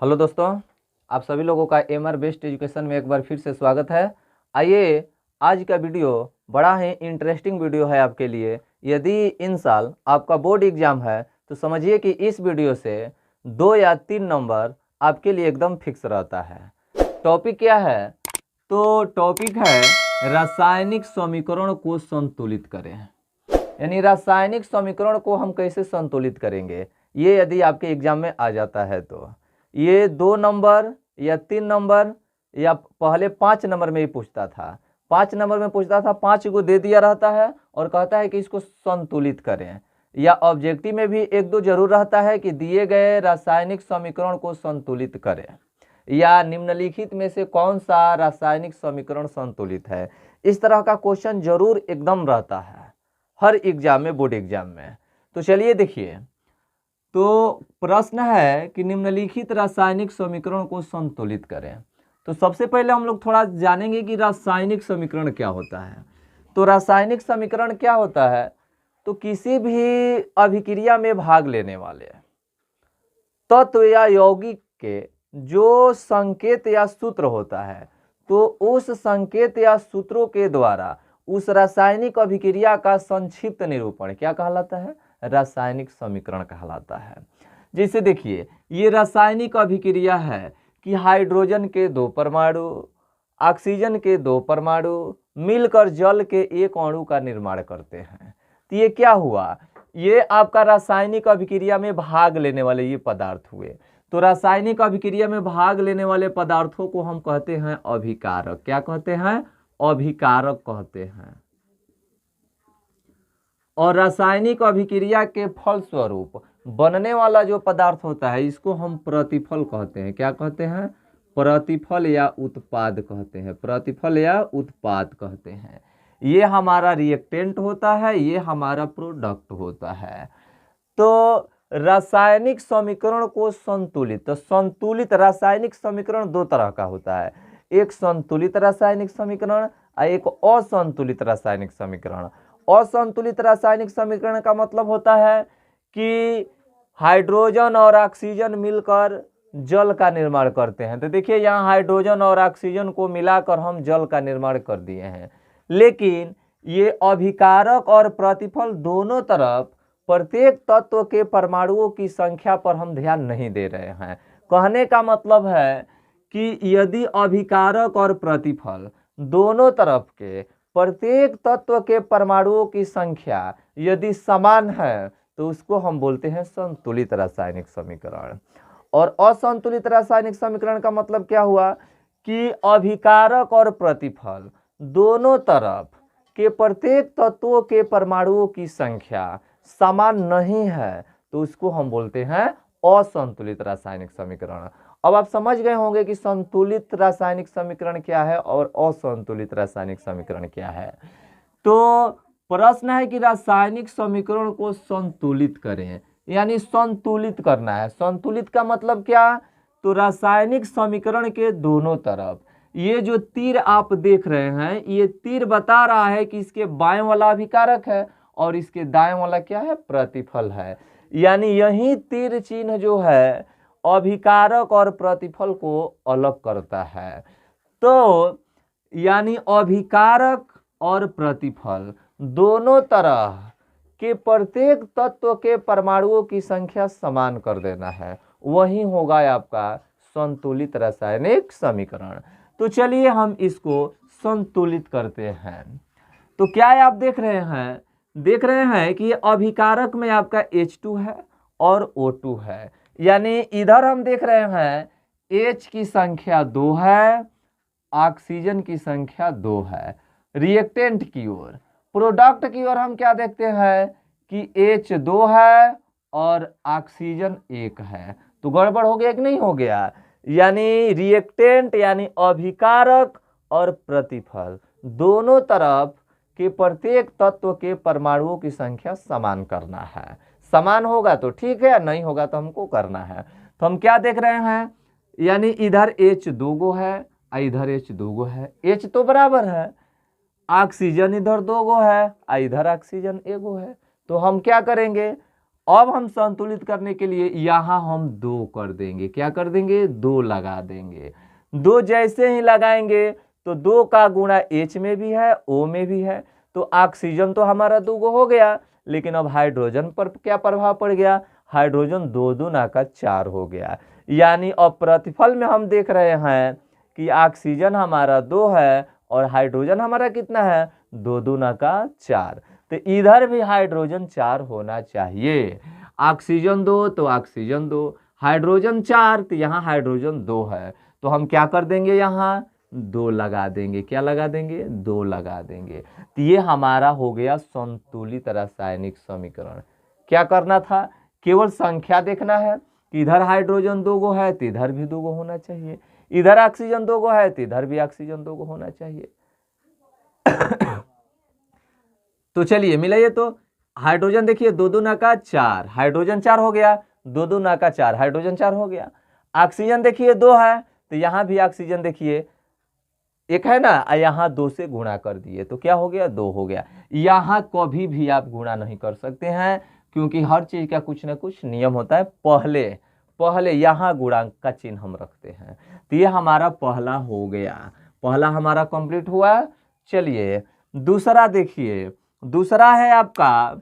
Hello दोस्तों, आप सभी लोगों का एमआर बेस्ट एजुकेशन में एक बार फिर से स्वागत है। आइए, आज का वीडियो बड़ा ही इंटरेस्टिंग वीडियो है आपके लिए। यदि इन साल आपका बोर्ड एग्जाम है तो समझिए कि इस वीडियो से 2 या 3 नंबर आपके लिए एकदम फिक्स रहता है। टॉपिक क्या है? तो टॉपिक है रासायनिक समीकरण को संतुलित करें। यानी रासायनिक समीकरण को हम कैसे संतुलित करेंगे, ये यदि आपके एग्जाम में आ जाता है तो ये 2 नंबर या 3 नंबर या पहले 5 नंबर में ही पूछता था। 5 नंबर में पूछता था, 5 को दे दिया रहता है और कहता है कि इसको संतुलित करें। या ऑब्जेक्टिव में भी 1-2 जरूर रहता है कि दिए गए रासायनिक समीकरण को संतुलित करें, या निम्नलिखित में से कौन सा रासायनिक समीकरण संतुलित है। इस तरह का क्वेश्चन जरूर एकदम रहता है हर एग्जाम में, बोर्ड एग्जाम में। तो चलिए देखिए, तो प्रश्न है कि निम्नलिखित रासायनिक समीकरण को संतुलित करें। तो सबसे पहले हम लोग थोड़ा जानेंगे कि रासायनिक समीकरण क्या होता है। तो रासायनिक समीकरण क्या होता है? तो किसी भी अभिक्रिया में भाग लेने वाले तत्व या यौगिक के जो संकेत या सूत्र होता है, तो उस संकेत या सूत्रों के द्वारा उस रासायनिक अभिक्रिया का संक्षिप्त निरूपण क्या कहलाता है? रासायनिक समीकरण कहलाता है। जैसे देखिए, ये रासायनिक अभिक्रिया है कि हाइड्रोजन के 2 परमाणु, ऑक्सीजन के 2 परमाणु मिलकर जल के एक अणु का निर्माण करते हैं। तो ये क्या हुआ? ये आपका रासायनिक अभिक्रिया में भाग लेने वाले ये पदार्थ हुए। तो रासायनिक अभिक्रिया में भाग लेने वाले पदार्थों को हम कहते हैं अभिकारक। क्या कहते हैं? अभिकारक कहते हैं। और रासायनिक अभिक्रिया के फलस्वरूप बनने वाला जो पदार्थ होता है, इसको हम प्रतिफल कहते हैं। क्या कहते हैं? प्रतिफल या उत्पाद कहते हैं। प्रतिफल या उत्पाद कहते हैं। ये हमारा रिएक्टेंट होता है, ये हमारा प्रोडक्ट होता है। तो रासायनिक समीकरण को संतुलित, तो संतुलित रासायनिक समीकरण 2 तरह का होता है। एक संतुलित रासायनिक समीकरण और एक असंतुलित रासायनिक समीकरण। असंतुलित रासायनिक समीकरण का मतलब होता है कि हाइड्रोजन और ऑक्सीजन मिलकर जल का निर्माण करते हैं। तो देखिए, यहाँ हाइड्रोजन और ऑक्सीजन को मिलाकर हम जल का निर्माण कर दिए हैं। लेकिन ये अभिकारक और प्रतिफल दोनों तरफ प्रत्येक तत्व के परमाणुओं की संख्या पर हम ध्यान नहीं दे रहे हैं। कहने का मतलब है कि यदि अभिकारक और प्रतिफल दोनों तरफ के प्रत्येक तत्व के परमाणुओं की संख्या यदि समान है तो उसको हम बोलते हैं संतुलित रासायनिक समीकरण। और असंतुलित रासायनिक समीकरण का मतलब क्या हुआ कि अभिकारक और प्रतिफल दोनों तरफ के प्रत्येक तत्वों के परमाणुओं की संख्या समान नहीं है, तो उसको हम बोलते हैं असंतुलित रासायनिक समीकरण। अब आप समझ गए होंगे कि संतुलित रासायनिक समीकरण क्या है और असंतुलित रासायनिक समीकरण क्या है। तो प्रश्न है कि रासायनिक समीकरण को संतुलित करें, यानी संतुलित करना है। संतुलित का मतलब क्या? तो रासायनिक समीकरण के दोनों तरफ ये जो तीर आप देख रहे हैं, ये तीर बता रहा है कि इसके बाएं वाला अभिकारक है और इसके दाएं वाला क्या है? प्रतिफल है। यानी यही तीर चिन्ह जो है अभिकारक और प्रतिफल को अलग करता है। तो यानी अभिकारक और प्रतिफल दोनों तरह के प्रत्येक तत्व के परमाणुओं की संख्या समान कर देना है, वही होगा आपका संतुलित रासायनिक समीकरण। तो चलिए हम इसको संतुलित करते हैं। तो क्या आप देख रहे हैं कि अभिकारक में आपका H2 है और O2 है। यानी इधर हम देख रहे हैं H की संख्या 2 है, ऑक्सीजन की संख्या 2 है। रिएक्टेंट की ओर, प्रोडक्ट की ओर हम क्या देखते हैं कि H 2 है और ऑक्सीजन 1 है। तो गड़बड़ हो गया कि नहीं हो गया? यानी रिएक्टेंट यानी अभिकारक और प्रतिफल दोनों तरफ के प्रत्येक तत्व के परमाणुओं की संख्या समान करना है। समान होगा तो ठीक है, नहीं होगा तो हमको करना है। तो हम क्या देख रहे हैं, यानी इधर H 2 गो है और इधर H 2 गो है। H तो बराबर है, ऑक्सीजन इधर 2 गो है और इधर ऑक्सीजन 1 गो है। तो हम क्या करेंगे, अब हम संतुलित करने के लिए यहाँ हम 2 कर देंगे, क्या कर देंगे, 2 लगा देंगे। 2 जैसे ही लगाएंगे तो 2 का गुणा H में भी है, O में भी है, तो ऑक्सीजन तो हमारा 2 हो गया, लेकिन अब हाइड्रोजन पर क्या प्रभाव पड़ गया, हाइड्रोजन 2 दूना का 4 हो गया। यानी अब प्रतिफल में हम देख रहे हैं कि ऑक्सीजन हमारा 2 है और हाइड्रोजन हमारा कितना है, 2 दूना का 4। तो इधर भी हाइड्रोजन 4 होना चाहिए। ऑक्सीजन 2 तो ऑक्सीजन 2, हाइड्रोजन 4 तो यहाँ हाइड्रोजन 2 है, तो हम क्या कर देंगे, यहाँ 2 लगा देंगे, क्या लगा देंगे, 2 लगा देंगे। तो ये हमारा हो गया संतुलित रासायनिक समीकरण। क्या करना था, केवल संख्या देखना है कि इधर हाइड्रोजन 2 है तो इधर भी 2 होना चाहिए, इधर ऑक्सीजन 2 है तो इधर भी ऑक्सीजन 2 होना चाहिए। तो चलिए मिलाइए, तो हाइड्रोजन देखिए 2 दूना का 4, हाइड्रोजन 4 हो गया, 2 दूना का 4 हाइड्रोजन 4 हो गया। ऑक्सीजन देखिए 2 है तो यहाँ भी ऑक्सीजन देखिए 1 है ना, यहाँ 2 से गुणा कर दिए तो क्या हो गया, 2 हो गया। यहाँ कभी भी आप गुणा नहीं कर सकते हैं, क्योंकि हर चीज का कुछ ना कुछ नियम होता है। पहले यहाँ गुणांक का चिन्ह हम रखते हैं। तो ये हमारा पहला हो गया, पहला हमारा कंप्लीट हुआ। चलिए दूसरा देखिए, दूसरा है आपका,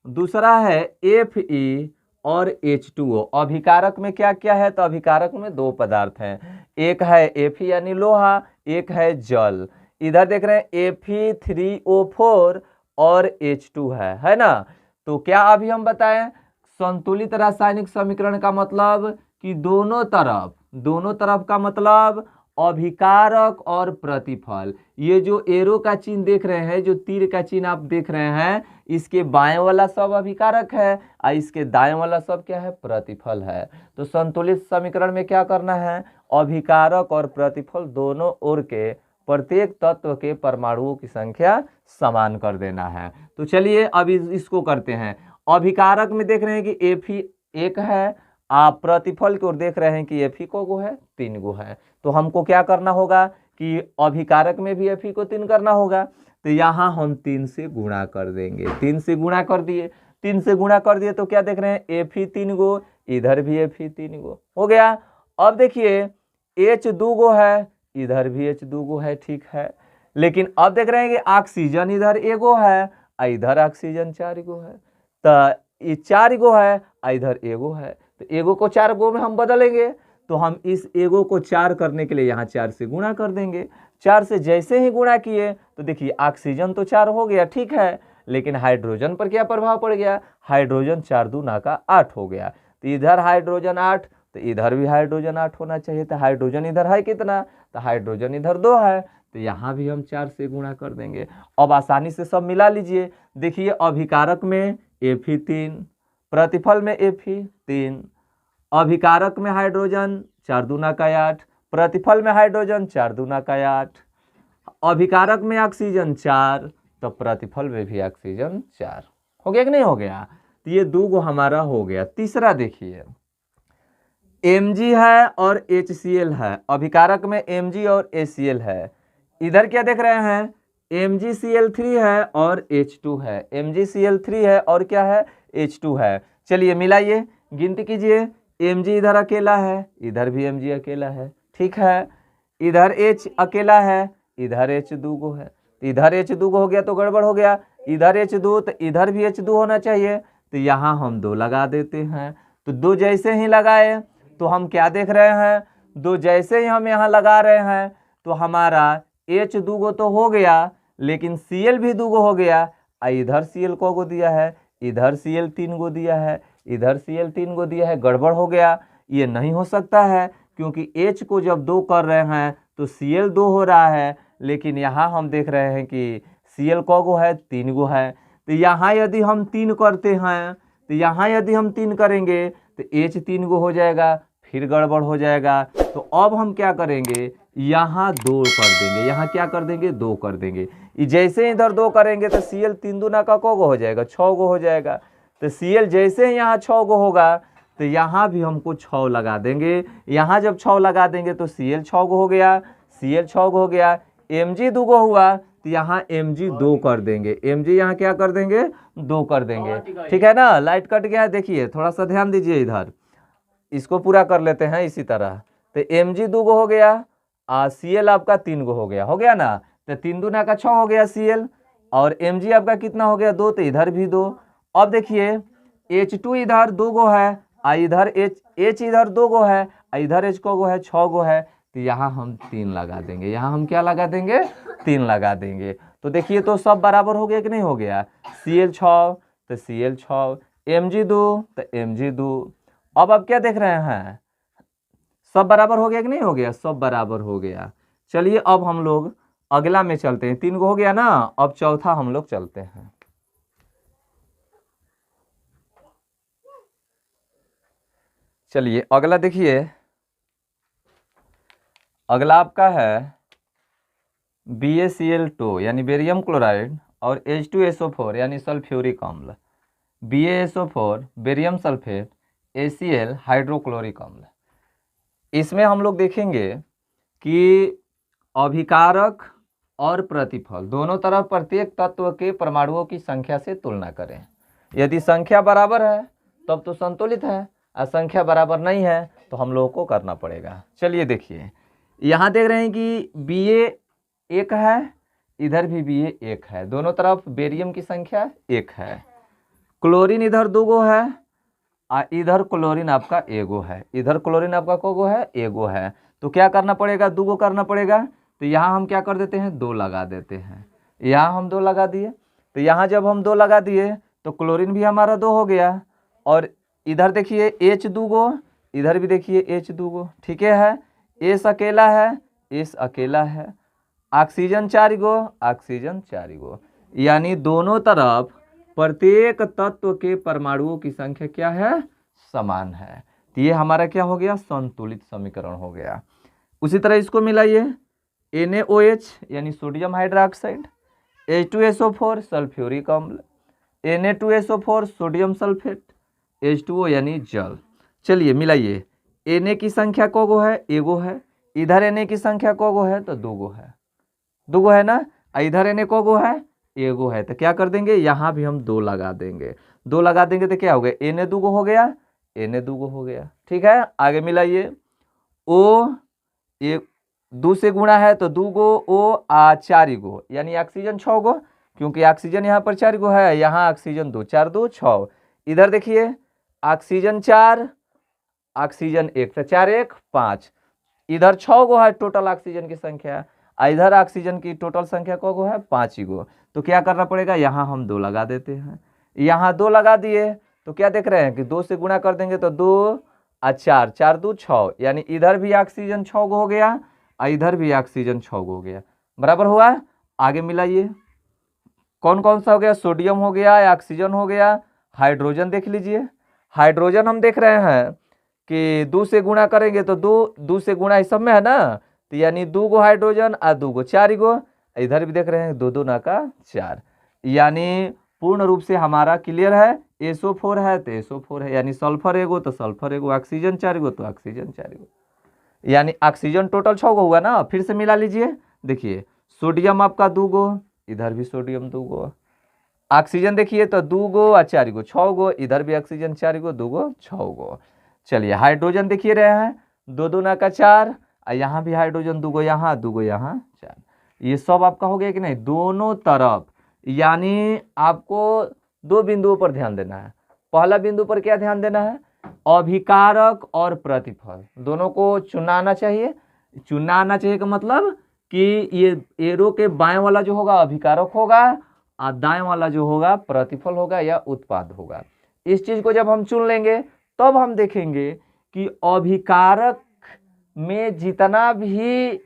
दूसरा है Fe और H2O। अभिकारक में क्या क्या है, तो अभिकारक में 2 पदार्थ हैं, एक है Fe यानी लोहा, एक है जल। इधर देख रहे हैं Fe3O4 और H2 है ना। तो क्या अभी हम बताएं, संतुलित रासायनिक समीकरण का मतलब कि दोनों तरफ का मतलब अभिकारक और प्रतिफल। ये जो एरो का चिन्ह देख रहे हैं, जो तीर का चिन्ह आप देख रहे हैं, इसके बाएं वाला सब अभिकारक है और इसके दाएं वाला सब क्या है, प्रतिफल है। तो संतुलित समीकरण में क्या करना है, अभिकारक और प्रतिफल दोनों ओर के प्रत्येक तत्व के परमाणुओं की संख्या समान कर देना है। तो चलिए अब इसको करते हैं। अभिकारक में देख रहे हैं कि Fe 1 है, आप प्रतिफल की ओर देख रहे हैं कि Fe को है 3 गो है। तो हमको क्या करना होगा कि अभिकारक में भी Fe को 3 करना होगा, तो यहाँ हम 3 से गुणा कर देंगे। 3 से गुणा कर दिए, 3 से गुणा कर दिए तो क्या देख रहे हैं, Fe 3 गो, इधर भी Fe 3 गो हो गया। अब देखिए H 2 गो है, इधर भी H 2 गो है, ठीक है। लेकिन अब देख रहे हैं कि ऑक्सीजन इधर 1 गो है और इधर ऑक्सीजन 4 गो है, तो ये 4 गो है और इधर 1 गो है, तो 1 गो को 4 गो में हम बदलेंगे। तो हम इस 1 गो को 4 करने के लिए यहाँ 4 से गुणा कर देंगे। 4 से जैसे ही गुणा किए तो देखिए ऑक्सीजन तो 4 हो गया, ठीक है, लेकिन हाइड्रोजन पर क्या प्रभाव पड़ गया, हाइड्रोजन 4 दूना का 8 हो गया। तो इधर हाइड्रोजन 8 तो इधर भी हाइड्रोजन 8 होना चाहिए। तो हाइड्रोजन इधर है कितना, तो हाइड्रोजन इधर 2 है, तो यहाँ भी हम 4 से गुणा कर देंगे। अब आसानी से सब मिला लीजिए। देखिए अभिकारक में Fe 3, प्रतिफल में Fe 3, अभिकारक में हाइड्रोजन 4 दूना का 8, प्रतिफल में हाइड्रोजन 4 दूना का 8, अभिकारक में ऑक्सीजन 4 तो प्रतिफल में भी ऑक्सीजन 4 हो गया कि नहीं हो गया। तो ये 2 गो हमारा हो गया। तीसरा देखिए Mg है और HCl है, अभिकारक में Mg और HCl है। इधर क्या देख रहे हैं, MgCl3 है और H2 है, MgCl3 है और क्या है, H2 है। चलिए मिलाइए, गिनती कीजिए, Mg इधर अकेला है, इधर भी Mg अकेला है, ठीक है, इधर H अकेला है, इधर H 2 गो है, इधर H 2 गो हो गया तो गड़बड़ हो गया, इधर H 2 तो इधर भी H 2 होना चाहिए, तो यहाँ हम 2 लगा देते हैं। तो 2 जैसे ही लगाए तो हम क्या देख रहे हैं, 2 जैसे ही हम यहाँ लगा रहे हैं तो हमारा H 2 गो तो हो गया, लेकिन Cl भी 2 गो हो गया। इधर Cl को गो दिया है, इधर Cl 3 गो दिया है, इधर Cl 3 गो दिया है, गड़बड़ हो गया। ये नहीं हो सकता है, क्योंकि H को जब 2 कर रहे हैं तो Cl 2 हो रहा है, लेकिन यहाँ हम देख रहे हैं कि Cl को गो है, 3 गो है। तो यहाँ यदि हम 3 करते हैं, तो यहाँ यदि हम 3 करेंगे तो H 3 गो हो जाएगा, फिर गड़बड़ हो जाएगा। तो अब हम क्या करेंगे, यहाँ 2 कर देंगे, यहाँ क्या कर देंगे, 2 कर देंगे। जैसे इधर 2 करेंगे तो Cl 3 दूना का को गो हो जाएगा, 6 गो हो जाएगा। तो Cl जैसे ही यहाँ 6 गो होगा तो यहाँ भी हमको 6 लगा देंगे। यहाँ जब 6 लगा देंगे तो Cl 6 गो हो गया, Cl 6 गो हो गया, Mg 2 गो हुआ तो यहाँ mg 2 कर देंगे, mg यहाँ क्या कर देंगे 2 कर देंगे। ठीक है ना, लाइट कट गया है, देखिए थोड़ा सा ध्यान दीजिए इधर, इसको पूरा कर लेते हैं इसी तरह। तो mg 2 गो हो गया, Cl आपका 3 गो हो गया ना, तो 3 दूना का 6 हो गया Cl, और mg आपका कितना हो गया 2, तो इधर भी 2। अब देखिए H2 इधर 2 गो है, इधर H इधर 2 गो है, इधर H को गो है 6 गो है, तो यहाँ हम 3 लगा देंगे, यहाँ हम क्या लगा देंगे 3 लगा देंगे। तो देखिए तो सब बराबर हो गया कि नहीं हो गया, Cl 6 तो Cl 6, mg 2 तो mg 2। अब आप क्या देख रहे हैं, सब बराबर हो गया कि नहीं हो गया, सब बराबर हो गया। चलिए अब हम लोग अगला में चलते हैं, 3 गो हो गया ना, अब चौथा हम लोग चलते हैं। चलिए अगला देखिए, अगला आपका है BaCl2 यानी बेरियम क्लोराइड और H2SO4 यानी सल्फ्यूरिक अम्ल, BaSO4 barium sulphate, ACl hydrochloric अम्ल। इसमें हम लोग देखेंगे कि अभिकारक और प्रतिफल दोनों तरफ प्रत्येक तत्व के परमाणुओं की संख्या से तुलना करें। यदि संख्या बराबर है तब तो संतुलित है, और संख्या बराबर नहीं है तो हम लोगों को करना पड़ेगा। चलिए देखिए, यहाँ देख रहे हैं कि Ba 1 है, इधर भी Ba 1 है, दोनों तरफ बेरियम की संख्या 1 है। क्लोरीन इधर 2 गो है, इधर क्लोरीन आपका 1 गो है, इधर क्लोरीन आपका को गो है 1 गो है, तो क्या करना पड़ेगा 2 गो करना पड़ेगा। तो यहाँ हम क्या कर देते हैं 2 लगा देते हैं, यहाँ हम 2 लगा दिए, तो यहाँ जब हम 2 लगा दिए तो क्लोरीन भी हमारा 2 हो गया, और इधर देखिए H 2 गो, इधर भी देखिए H 2 गो, ठीक है। S अकेला है, S अकेला है, ऑक्सीजन 4 गो, ऑक्सीजन 4 गो, यानी दोनों तरफ प्रत्येक तत्व के परमाणुओं की संख्या क्या है, समान है। तो ये हमारा क्या हो गया, संतुलित समीकरण हो गया। उसी तरह इसको मिलाइए, NaOH यानी सोडियम हाइड्रोक्साइड, H2SO4 सल्फ्यूरिक अम्ल, Na2SO4 सोडियम सल्फेट, H2O यानी जल। चलिए मिलाइए, Na की संख्या को गो है 1 गो है, इधर Na की संख्या को गो है तो 2 गो है, 2 गो है ना, इधर Na को गो है 1 गो है, तो क्या कर देंगे यहाँ भी हम 2 लगा देंगे, 2 लगा देंगे तो क्या हो गया Na 2 गो हो गया, Na 2 गो हो गया। ठीक है, आगे मिलाइए, O 2 से गुणा है तो 2 गो O 4 गो, यानी ऑक्सीजन 6 गो, क्योंकि ऑक्सीजन यहाँ पर 4 गो है, यहाँ ऑक्सीजन 2, 4 2 6। इधर देखिए ऑक्सीजन 4, ऑक्सीजन 1, तो 4 1 5, इधर 6 गो है टोटल ऑक्सीजन की संख्या, इधर ऑक्सीजन की टोटल संख्या को गो है 5 ही गो, तो क्या करना पड़ेगा यहाँ हम 2 लगा देते हैं, यहाँ 2 लगा दिए तो क्या देख रहे हैं कि 2 से गुणा कर देंगे तो 2 और 4, 4 2 6, यानी इधर भी ऑक्सीजन 6 गो हो गया, इधर भी ऑक्सीजन 6 गो हो गया, बराबर हुआ। आगे मिलाइए, कौन कौन सा हो गया, सोडियम हो गया, ऑक्सीजन हो गया, हाइड्रोजन देख लीजिए, हाइड्रोजन हम देख रहे हैं कि 2 से गुणा करेंगे तो 2 से गुणा इस सब में है ना, तो यानी 2 गो हाइड्रोजन और 2 गो 4 गो, इधर भी देख रहे हैं 2 2 ना का 4, यानी पूर्ण रूप से हमारा क्लियर है। SO4 है तो SO4 है, यानी सल्फर 1 गो तो सल्फर 1 गो, ऑक्सीजन 4 गो तो ऑक्सीजन 4 गो, यानी ऑक्सीजन टोटल 6 गो हुआ ना। फिर से मिला लीजिए, देखिए सोडियम आपका 2 गो, इधर भी सोडियम 2 गो, ऑक्सीजन देखिए तो 2 गो और 4 गो 6 गो, इधर भी ऑक्सीजन 4 गो 2 गो 6 गो। चलिए हाइड्रोजन देखिए रहे हैं 2 2 ना का 4, और यहाँ भी हाइड्रोजन 2 गो यहाँ 2 गो यहाँ 4, ये सब आपका हो गया कि नहीं, दोनों तरफ। यानी आपको 2 बिंदुओं पर ध्यान देना है। पहला बिंदु पर क्या ध्यान देना है, अभिकारक और प्रतिफल दोनों को चुनना आना चाहिए। चुनना आना चाहिए का मतलब कि ये एरो के बाएं वाला जो होगा अभिकारक होगा और दाएं वाला जो होगा प्रतिफल होगा या उत्पाद होगा। इस चीज को जब हम चुन लेंगे तब हम देखेंगे कि अभिकारक में जितना भी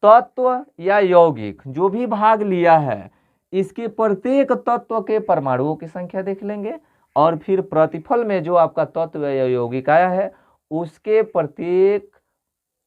तत्व या यौगिक जो भी भाग लिया है इसके प्रत्येक तत्व के परमाणुओं की संख्या देख लेंगे, और फिर प्रतिफल में जो आपका तत्व या यौगिक आया है उसके प्रत्येक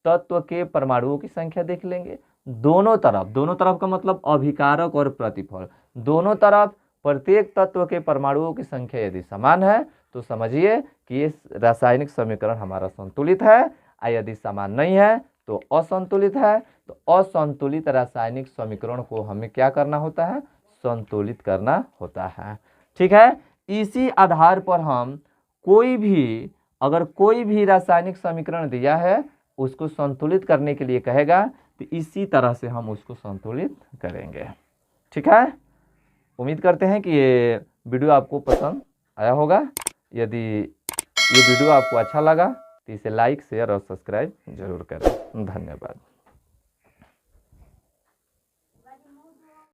तत्व के परमाणुओं की संख्या देख लेंगे। दोनों तरफ का मतलब अभिकारक और प्रतिफल, दोनों तरफ प्रत्येक तत्व के परमाणुओं की संख्या यदि समान है तो समझिए कि ये रासायनिक समीकरण हमारा संतुलित है, और यदि समान नहीं है तो असंतुलित है, तो असंतुलित रासायनिक समीकरण को हमें क्या करना होता है, संतुलित करना होता है। ठीक है, इसी आधार पर हम अगर कोई भी रासायनिक समीकरण दिया है उसको संतुलित करने के लिए कहेगा, तो इसी तरह से हम उसको संतुलित करेंगे। ठीक है, उम्मीद करते हैं कि ये वीडियो आपको पसंद आया होगा। यदि ये वीडियो आपको अच्छा लगा तो इसे लाइक, शेयर और सब्सक्राइब जरूर करें। धन्यवाद।